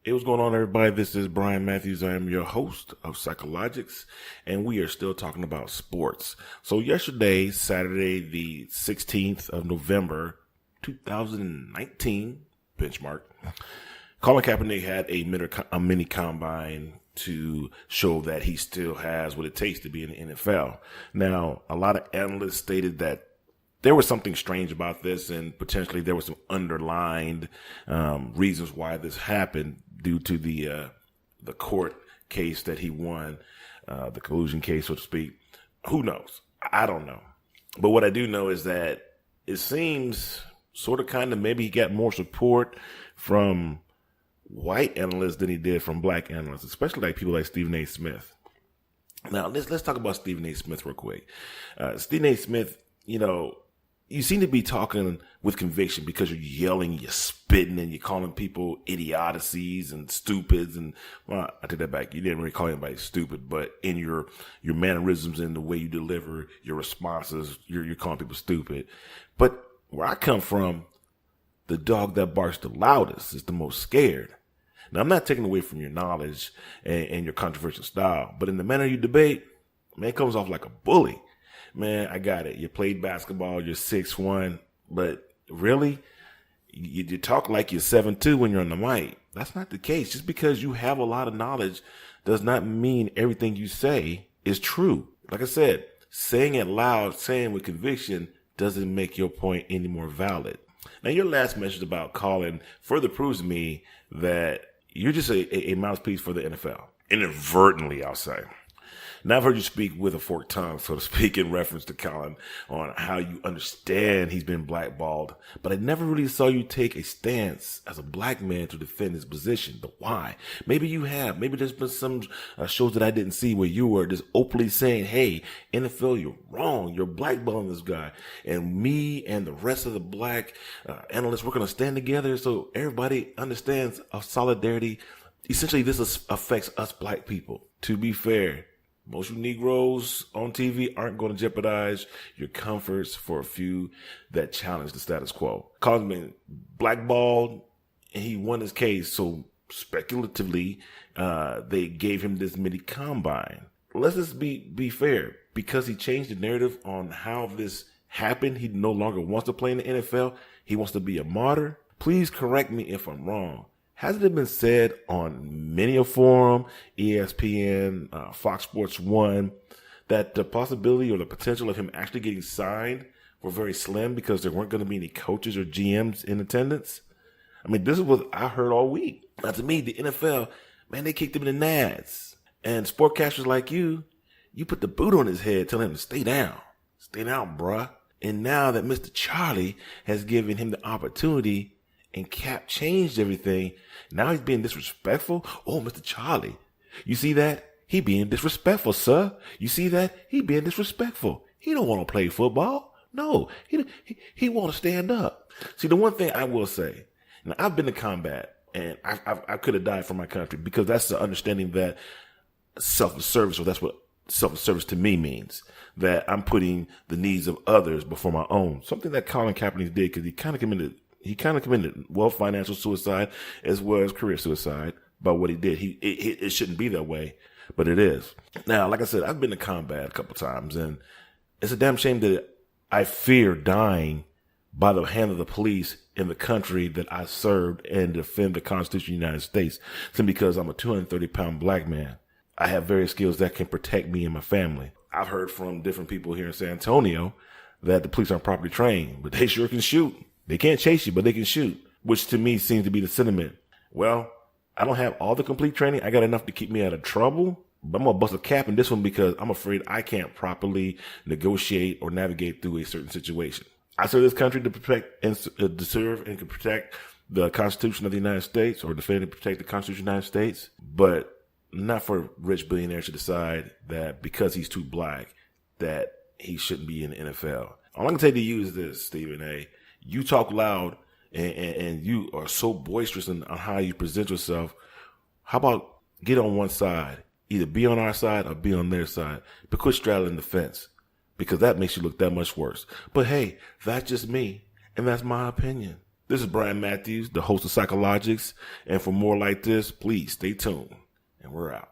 Hey, what's going on, everybody? This is Brian Matthews. I am your host of Psychologics, and we are still talking about sports. So yesterday, Saturday, the 16th of November, 2019, benchmark, Colin Kaepernick had a mini combine to show that he still has what it takes to be in the NFL. Now, a lot of analysts stated that there was something strange about this, and potentially there was some underlined reasons why this happened due to the court case that he won, the collusion case, so to speak. Who knows? I don't know. But what I do know is that it seems sort of kind of maybe he got more support from white analysts than he did from black analysts, especially like people like Stephen A. Smith. Now, let's talk about Stephen A. Smith real quick. Stephen A. Smith, you seem to be talking with conviction because you're yelling, you're spitting, and you're calling people idiocies and stupids. And, well, I take that back. You didn't really call anybody stupid, but in your mannerisms and the way you deliver your responses, you're calling people stupid. But where I come from, the dog that barks the loudest is the most scared. Now, I'm not taking away from your knowledge and your controversial style, but in the manner you debate, man, it comes off like a bully. Man, I got it. You played basketball, you're 6'1", but really, you talk like you're 7'2" when you're on the mic. That's not the case. Just because you have a lot of knowledge does not mean everything you say is true. Like I said, saying it loud, saying with conviction doesn't make your point any more valid. Now, your last message about Colin further proves to me that you're just a mouthpiece for the NFL. Inadvertently, I'll say. Now, I've heard you speak with a forked tongue, so to speak, in reference to Colin on how you understand he's been blackballed, but I never really saw you take a stance as a black man to defend his position. But why? Maybe you have. Maybe there's been some shows that I didn't see where you were just openly saying, hey, NFL, you're wrong. You're blackballing this guy. And me and the rest of the black analysts, we're going to stand together so everybody understands of solidarity. Essentially, this affects us black people. To be fair, most of you Negros on TV aren't going to jeopardize your comforts for a few that challenge the status quo. Colin's been blackballed and he won his case, so speculatively, they gave him this mini combine. Let's just be fair. Because he changed the narrative on how this happened, he no longer wants to play in the NFL. He wants to be a martyr. Please correct me if I'm wrong. Hasn't it been said on many a forum, ESPN, Fox Sports 1, that the possibility or the potential of him actually getting signed were very slim because there weren't going to be any coaches or GMs in attendance? I mean, this is what I heard all week. Now, to me, the NFL, man, they kicked him in the nads. And sportcasters like you put the boot on his head, telling him to stay down. Stay down, bruh. And now that Mr. Charlie has given him the opportunity and Cap changed everything, now he's being disrespectful. Oh, Mr. Charlie, you see that? He being disrespectful, sir. You see that? He being disrespectful. He don't want to play football. No, he want to stand up. See, the one thing I will say, now I've been to combat and I could have died for my country because that's the understanding that self-service, or that's what self-service to me means, that I'm putting the needs of others before my own. Something that Colin Kaepernick did because he kind of committed, financial suicide as well as career suicide by what he did. It shouldn't be that way, but it is. Now, like I said, I've been to combat a couple times, and it's a damn shame that I fear dying by the hand of the police in the country that I served and defend the Constitution of the United States. Simply because I'm a 230-pound black man. I have various skills that can protect me and my family. I've heard from different people here in San Antonio that the police aren't properly trained, but they sure can shoot. They can't chase you, but they can shoot, which to me seems to be the sentiment. Well, I don't have all the complete training. I got enough to keep me out of trouble, but I'm going to bust a cap in this one because I'm afraid I can't properly negotiate or navigate through a certain situation. I serve this country to protect and to serve and to protect the Constitution of the United States, or defend and protect the Constitution of the United States, but not for rich billionaires to decide that because he's too black that he shouldn't be in the NFL. All I can say to you is this, Stephen A. You talk loud and you are so boisterous on how you present yourself. How about get on one side? Either be on our side or be on their side. But quit straddling the fence, because that makes you look that much worse. But hey, that's just me, and that's my opinion. This is Brian Matthews, the host of Psychologics. And for more like this, please stay tuned. And we're out.